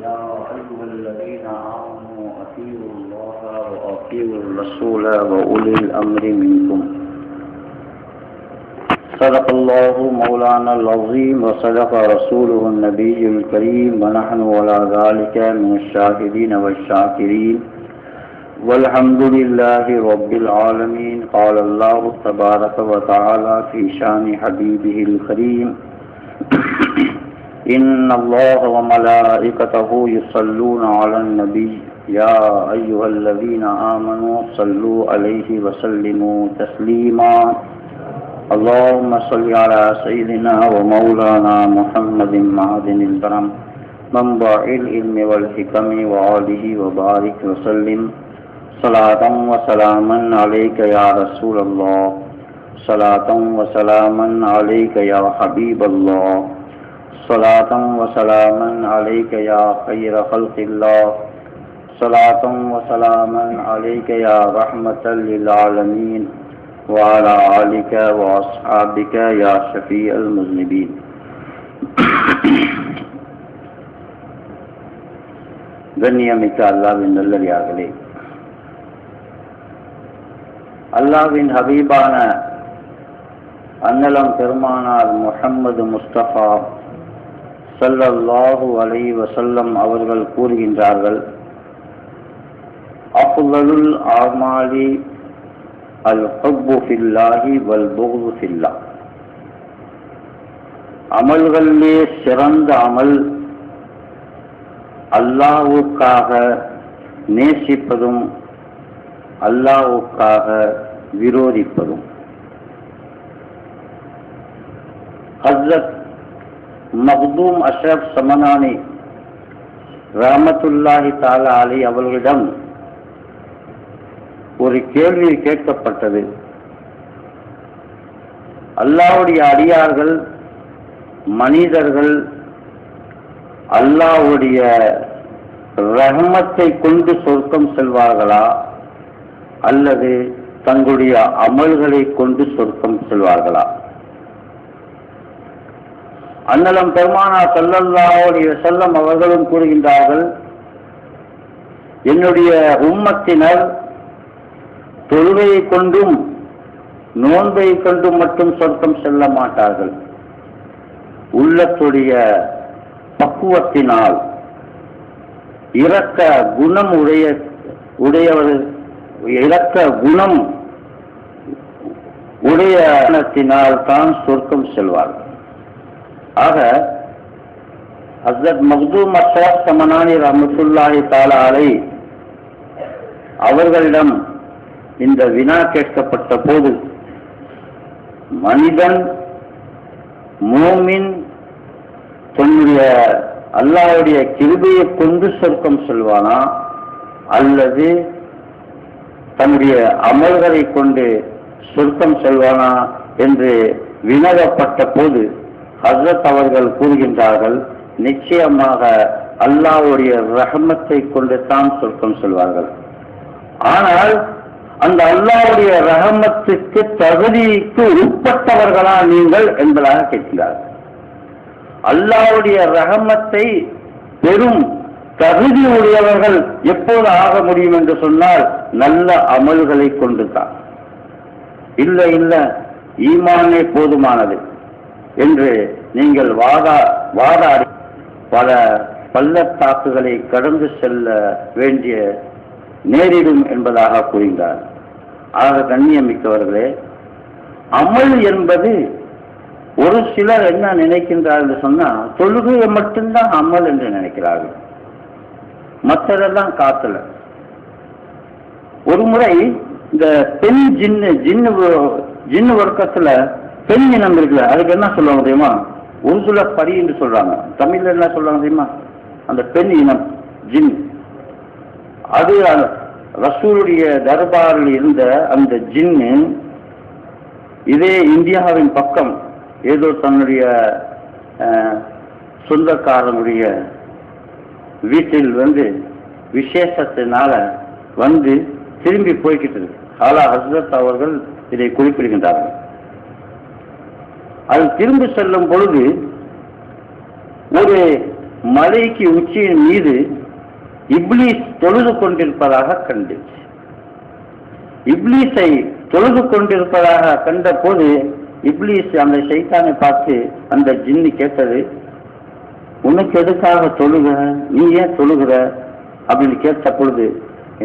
يا أيها الذين آمنوا أطيعوا الله وأطيعوا الرسول وأولي الأمر منكم. صدق الله مولانا العظيم وصدق رسوله النبي الكريم ونحن على ذلك من الشاهدين والشاكرين والحمد لله رب العالمين. قال الله تبارك وتعالى في شان حبيبه الكريم: إن الله وملائكته يصلون على النبي يا أيها الذين آمنوا صلوا عليه وسلموا تسليما. اللهم صل على سيدنا ومولانا محمد معدن الكرم منبع العلم والحكم وآله وبارك وسلم صلاة وسلاما عليك يا رسول الله، صلاة وسلاما عليك يا حبيب الله، صلاة وسلاما عليك يا خير خلق الله، صلاة وسلاما عليك يا رحمة للعالمين وعلى آلك وأصحابك يا شفيع المذنبين. கண்ணியமிக்க அல்லாஹ்வின் நல்லடியார்களே, அல்லாஹ்வின் ஹபீபான அன்னலம் பெருமானார் முஹம்மது முஸ்தபா ஸல்லல்லாஹு அலைஹி வஸல்லம் அவர்கள் கூறுகின்றார்கள்: அஃலலுல் அமாலி அல் ஹுப்பு ஃபில்லாஹி வல் புக்து ஃபில்லாஹ். அமல்களிலே சிறந்த அமல் அல்லாஹ்வுக்காக நேசிப்பதும் அல்லாஹ்வுக்காக விரோதிப்பதும். ஹஸ்ரத் மக்தூம் அஷ்ரப் சமனானி ரஹ்மத்துல்லாஹி தஆலா அலைஹி அவர்களிடம் ஒரு கேள்வி கேட்கப்பட்டது. அல்லாஹ்வுடைய அடியார்கள் மனிதர்கள் அல்லாஹ்வுடைய ரஹ்மத்தை கொண்டு சொர்க்கம் செல்வார்களா அல்லது தங்களுடைய அமல்களை கொண்டு சொர்க்கம் செல்வார்களா? அன்னலம் பெருமானார் ஸல்லல்லாஹு அலைஹி வஸல்லம் அவர்களும் கூறுகின்றார்கள்: என்னுடைய உம்மத்தினர் தொழுகையை கொண்டும் நோன்பை கொண்டும் மட்டும் சொர்க்கம் செல்ல மாட்டார்கள். உள்ளத்துடைய பக்குவத்தினால் இரக்க குணம் இரக்க குணம் உடையத்தினால் தான் சொர்க்கம் செல்வார்கள். ஆக ஹஸ்ரத் மக்தூம் அஷ்ரப் சமனானி ரஹ்மத்துல்லாஹி தஆலா அலைஹி அவர்களிடம் இந்த வினா கேட்கப்பட்ட போது, மனிதன் மூமின் தன்னுடைய அல்லாஹ்வுடைய கிருபையை கொண்டு சொர்க்கம் செல்வானா அல்லது தன்னுடைய அமல்களை கொண்டு சொர்க்கம் செல்வானா என்று வினவப்பட்ட போது ஹஸ்ரத் அவர்கள் கூறுகின்றார்கள்: நிச்சயமாக அல்லாஹ்வுடைய ரஹ்மத்தை கொண்டு தான் சொர்க்கம் செல்வார்கள். ஆனால் அந்த அல்லாஹ்வுடைய ரஹமத்துக்கு தகுதிக்கு உட்பட்டவர்களா நீங்கள் என்பதாக கேட்கிறார்கள். அல்லாஹ்வுடைய ரஹமத்தை பெரும் தகுதி உடையவர்கள் எப்போது ஆக முடியும் என்று சொன்னால் நல்ல அமல்களை கொண்டு தான். இல்லை ஈமானே போதுமானது என்று நீங்கள் வாதாடி பல பள்ளத்தாக்குகளை கடந்து செல்ல வேண்டிய நேரிடும் என்பதாக கூறுகிறார். ஆக கண்ணியமிக்கவர்களே, அமல் என்பது ஒரு சிலர் என்ன நினைக்கின்றார்கள் என்று சொன்னால், தொழுகையை மட்டும்தான் அமல் என்று நினைக்கிறார்கள், மற்றதெல்லாம் காத்தல. ஒரு முறை இந்த பெண் ஜின்னு வர்க்கத்துல பெண் இனம் இருக்குல்ல, அதுக்கு என்ன சொல்லுவாங்க தெரியுமா? உருதுல பரி என்று சொல்றாங்க. தமிழ்ல என்ன சொல்றாங்க தெரியுமா? அந்த பெண் இனம் ஜின், அது ரசூலுடைய தர்பாரில் இருந்த அந்த ஜின்னு இதே இந்தியாவின் பக்கம் ஏதோ தன்னுடைய சொந்தக்காரனுடைய வீட்டில் விசேஷத்தினால திரும்பி போய்கிட்டு இருக்கு. ஆலா ஹஸ்ரத் அவர்கள் இதை குறிப்பிடுகின்றார்கள். அது திரும்பி செல்லும் பொழுது ஒரு மலைக்கு உச்சியின் மீது இப்லீஸ் தொழுது கொண்டிருப்பதாக கண்டுச்சு. இப்லீஸை தொழுது கொண்டிருப்பதாக கண்ட போது இப்லீஸ் அந்த ஷைத்தானை பார்த்து அந்த ஜின்னு கேட்டது, உனக்கு எதுக்காக தொழுகிற, நீ ஏன் தொழுகிற அப்படின்னு கேட்ட பொழுது,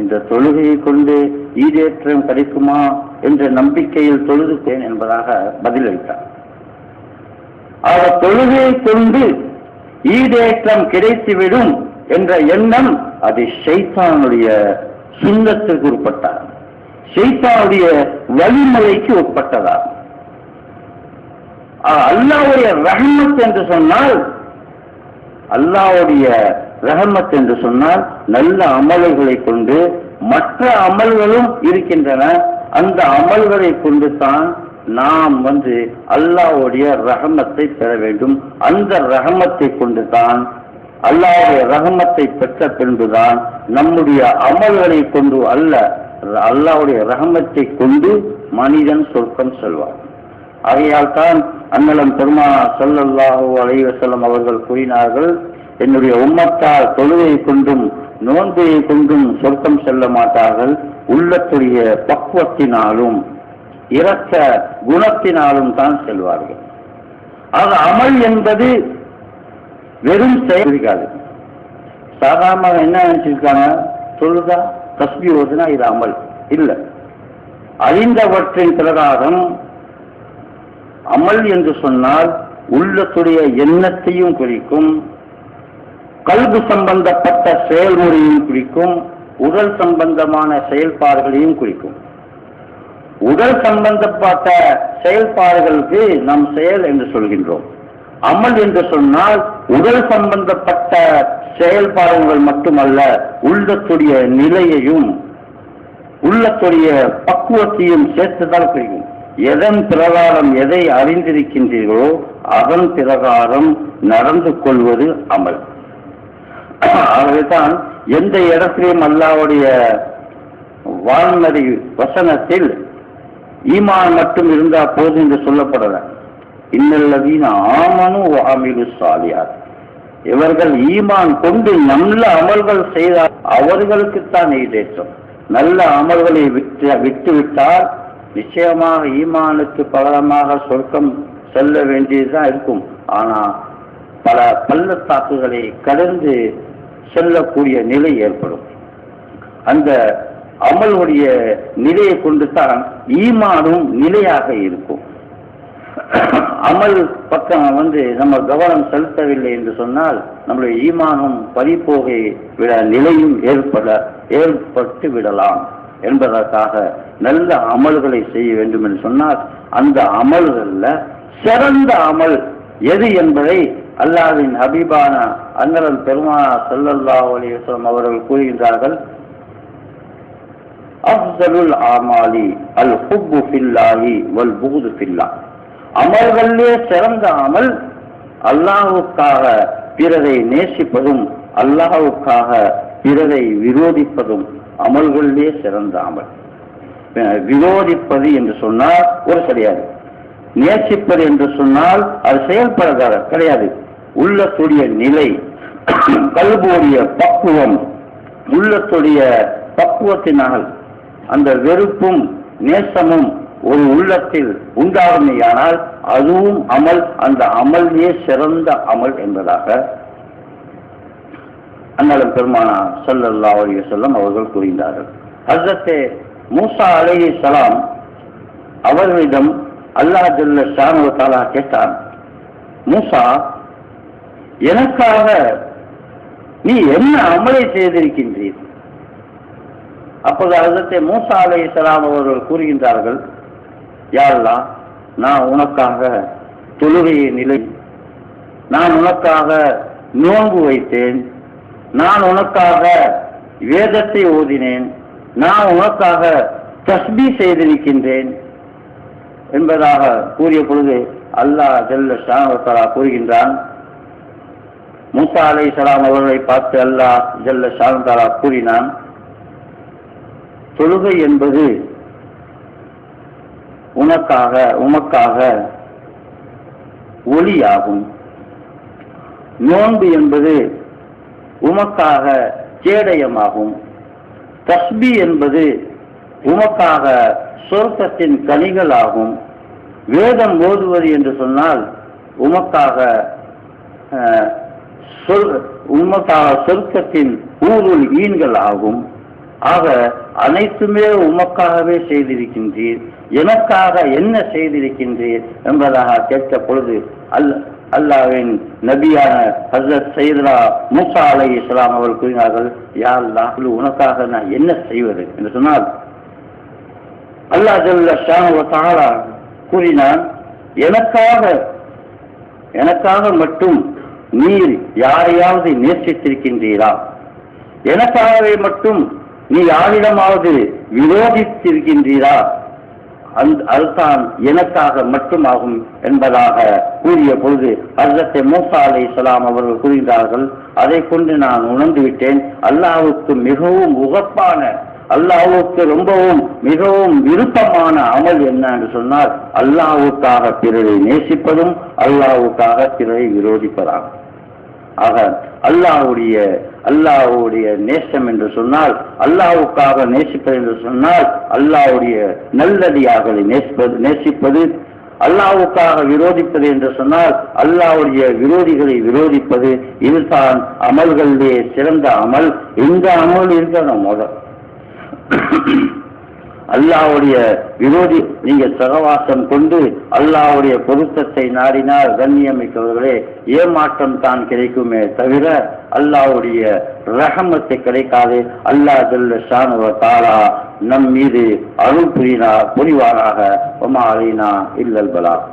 இந்த தொழுகையை கொண்டு ஈடேற்றம் கிடைக்குமா என்ற நம்பிக்கையில் தொழுதுட்டேன் என்பதாக பதிலளித்தார். அவர் தொழுகையை கொண்டு ஈடேற்றம் கிடைத்துவிடும் என்ற எண்ணம் அது ஷைத்தானுடைய சுண்ணத்துக்கு உட்பட்டார், ஷைத்தானுடைய வழிமுறைக்கு உட்பட்டதாகும். அல்லாஹ்வுடைய ரஹ்மத் என்று சொன்னால், அல்லாஹ்வுடைய ரஹ்மத் என்று சொன்னால் நல்ல அமல்களை கொண்டு மற்ற அமல்களும் இருக்கின்றன. அந்த அமல்களை கொண்டு தான் நாம் அல்லாஹ்வுடைய ரஹ்மத்தை பெற வேண்டும். அந்த ரஹ்மத்தை கொண்டு தான், அல்லாஹ்வுடைய ரஹ்மத்தை பெற்ற பின்புதான் நம்முடைய அமல்களை கொண்டு அல்ல, அல்லாஹ்வுடைய ரஹ்மத்தை கொண்டு மனிதன் சொர்க்கம் செல்வார். ஆகையால் தான் அன்னலம் பெருமானார் ஸல்லல்லாஹு அலைஹி வஸல்லம் அவர்கள் கூறினார்கள், என்னுடைய உம்மத்தால் தொழுகையை கொண்டும் நோன்பையை கொண்டும் சொர்க்கம் செல்ல மாட்டார்கள், உள்ளத்துடைய பக்குவத்தினாலும் இரக்க குணத்தினாலும் தான் செல்வார்கள். ஆக அமல் என்பது வெறும் செயல் இருக்காது. சாதாரணமாக என்ன நினைச்சிருக்காங்க, தொழுதா தஸ்பீ ஓதுனா இது அமல் இல்லை. அறிந்தவற்றின் பிரகாரம் அமல் என்று சொன்னால் உள்ளத்துடைய எண்ணத்தையும் குறிக்கும், கல்வி சம்பந்தப்பட்ட செயல்முறையும் குறிக்கும், உடல் சம்பந்தமான செயல்பாடுகளையும் குறிக்கும். உடல் சம்பந்தப்பட்ட செயல்பாடுகளுக்கு நாம் செயல் என்று சொல்கின்றோம். அமல் என்று சொன்னால் உடல் சம்பந்தப்பட்ட செயல்பாடுகள் மட்டுமல்ல, உள்ளத்துடைய நிலையையும் உள்ளத்துடைய பக்குவத்தையும் சேர்த்துதான் குறிக்கும். எதன் பிரகாரம் எதை அறிந்திருக்கின்றீர்களோ அதன் பிரகாரம் நடந்து கொள்வது அமல். ஆகவேதான் எந்த இடத்திலும் அல்லாஹ்வுடைய வான்மதி வசனத்தில் ஈமான் மட்டும் இருந்தா போது என்று சொல்லப்படல. இன்னல்லதீன ஆமனு வ அமிலு ஸாலிஹாத், இவர்கள் ஈமான் கொண்டு நல்ல அமல்கள் செய்தால் அவர்களுக்குத்தான் ஈடேற்றம். நல்ல அமல்களை விட்டுவிட்டால் நிச்சயமாக ஈமானுக்கு பகரமாக சொர்க்கம் செல்ல வேண்டியதுதான் இருக்கும். ஆனா பல பள்ளத்தாக்குகளை கடந்து செல்லக்கூடிய நிலை ஏற்படும். அந்த அமலுடைய நிலையை கொண்டு தான் ஈமானும் நிலையாக இருக்கும். அமல் பக்கம் நம்ம கவனம் செலுத்தவில்லை என்று சொன்னால் நம்முடைய ஈமானும் பறிபோகை விட நிலையும் ஏற்பட்டு விடலாம் என்பதற்காக நல்ல அமல்களை செய்ய வேண்டும் என்று சொன்னால் அந்த அமல்கள்ல சிறந்த அமல் எது என்பதை அல்லாஹ்வின் ஹபீபான அன்னலம் பெருமானார் ஸல்லல்லாஹு அலைஹி வஸல்லம் அவர்கள் கூறுகின்றார்கள், அஃதலுல் ஆமாலி அல் ஹுப்பு ஃபில்லாஹி வல் புகுது ஃபில்லாஹ். அமல்களிலே சிறந்த அமல் அல்லாஹ்வுக்காக பிறரை நேசிப்பதும் அல்லாஹ்வுக்காக பிறரை விரோதிப்பதும் அமல்களிலே சிறந்த அமல். விரோதிப்பது என்று சொன்னால் ஒரு கிடையாது, நேசிப்பது என்று சொன்னால் அது செயல்பட கிடையாது. உள்ளத்துடைய நிலை, கல்புடைய பக்குவம், உள்ளத்துடைய பக்குவத்தினால் அந்த வெறுப்பும் நேசமும் ஒரு உள்ளத்தில் உண்டாகுமையானால் அதுவும் அமல், அந்த அமல்லே சிறந்த அமல் என்பதாக அன்னலம் பெருமானார் ஸல்லல்லாஹு அலைஹி வஸல்லம் அவர்கள் கூறுகின்றார்கள். ஹஜ்ரத் மூசா அலைஹிஸ்ஸலாம் அவர்களிடம் அல்லாஹ் ஜல்ல ஷானஹு வ தஆலா கேட்டார், மூசா, எனக்காக நீ என்ன அமலை செய்திருக்கின்றீர்? அப்போது ஹஜ்ரத் மூசா அலைஹிஸ்ஸலாம் அவர்கள் கூறுகின்றார்கள், யா அல்லாஹ், நான் உனக்காக தொழுகையை நிலை, நான் உனக்காக நோன்பு வைத்தேன், நான் உனக்காக வேதத்தை ஓதினேன், நான் உனக்காக தஸ்பீ செய்திருக்கின்றேன் என்பதாக கூறிய பொழுது அல்லாஹ் ஜல்ல ஷானஹு வ தஆலா கூறுகின்றான், மூசா அலைஹிஸ்ஸலாம் அவர்களை பார்த்து அல்லாஹ் ஜல்ல ஷானஹு வ தஆலா கூறினான், தொழுகை என்பது உமக்காக ஒளியாகும், நோன்பு என்பது உமக்காக கேடயமாகும். தஸ்பி என்பது உமக்காக சொர்க்கத்தின் கனிகளாகும். வேதம் ஓதுவது என்று சொன்னால் உமக்காக சொர்க்கத்தின் ஊருள் ஈன்கள் ஆகும். ஆக அனைத்துமே உமக்காகவே செய்திருக்கின்றீர், எனக்காக என்ன செய்திருக்கின்றீர் என்பதாக கேட்க பொழுது அல்லாஹ்வின் நபியான ஹஸரத் சையதுனா மூசா அலைஹிஸ்ஸலாம் அவர்கள் கூறினார்கள், யா அல்லாஹ், உனக்காக நான் என்ன செய்வது என்று சொன்னால், அல்லாஹ் ஜல்ல ஷானஹு வ தஆலா கூறினான், எனக்காக மட்டும் நீர் யாரையாவது நேசித்திருக்கின்றீரா? எனக்காகவே மட்டும் நீ யாரிடமாவது விரோதித்திருக்கின்றீரா? அதுதான் எனக்காக மட்டுமாகும் என்பதாக கூறிய பொழுது ஹஸரத் மூசா அலைஹிஸ்ஸலாம் அவர்கள் கூறுகிறார்கள், அதை கொண்டு நான் உணர்ந்து விட்டேன், அல்லாஹ்வுக்கு மிகவும் உகப்பான, அல்லாஹ்வுக்கு ரொம்பவும் மிகவும் விருப்பமான அமல் என்ன என்று சொன்னால் அல்லாஹ்வுக்காக பிறரை நேசிப்பதும் அல்லாஹ்வுக்காக பிறரை விரோதிப்பதாகும். ஆக அல்லாஹ்வுடைய நேசம் என்று சொன்னால், அல்லாஹ்வுக்காக நேசிப்பது என்று சொன்னால் அல்லாஹ்வுடைய நல்லடியார்களை நேசிப்பது, அல்லாஹ்வுக்காக விரோதிப்பது என்று சொன்னால் அல்லாஹ்வுடைய விரோதிகளை விரோதிப்பது. இதுதான் அமல்களிலே சிறந்த அமல். இந்த அமல் இருக்கணும். அல்லாஹ்வுடைய விரோதி நீங்க சகவாசம் கொண்டு அல்லாஹ்வுடைய பொருத்தத்தை நாடினால் கண்ணியமிக்கவர்களே ஏமாற்றம் தான் கிடைக்குமே தவிர அல்லாஹ்வுடைய ரஹமத்தை கிடைக்காது. அல்லாஹ் ஜல்ல ஷானஹு வ தஆலா நம் மீது அருள் புரிவாராக. வமா அலைனா இல்லல் பலாக்.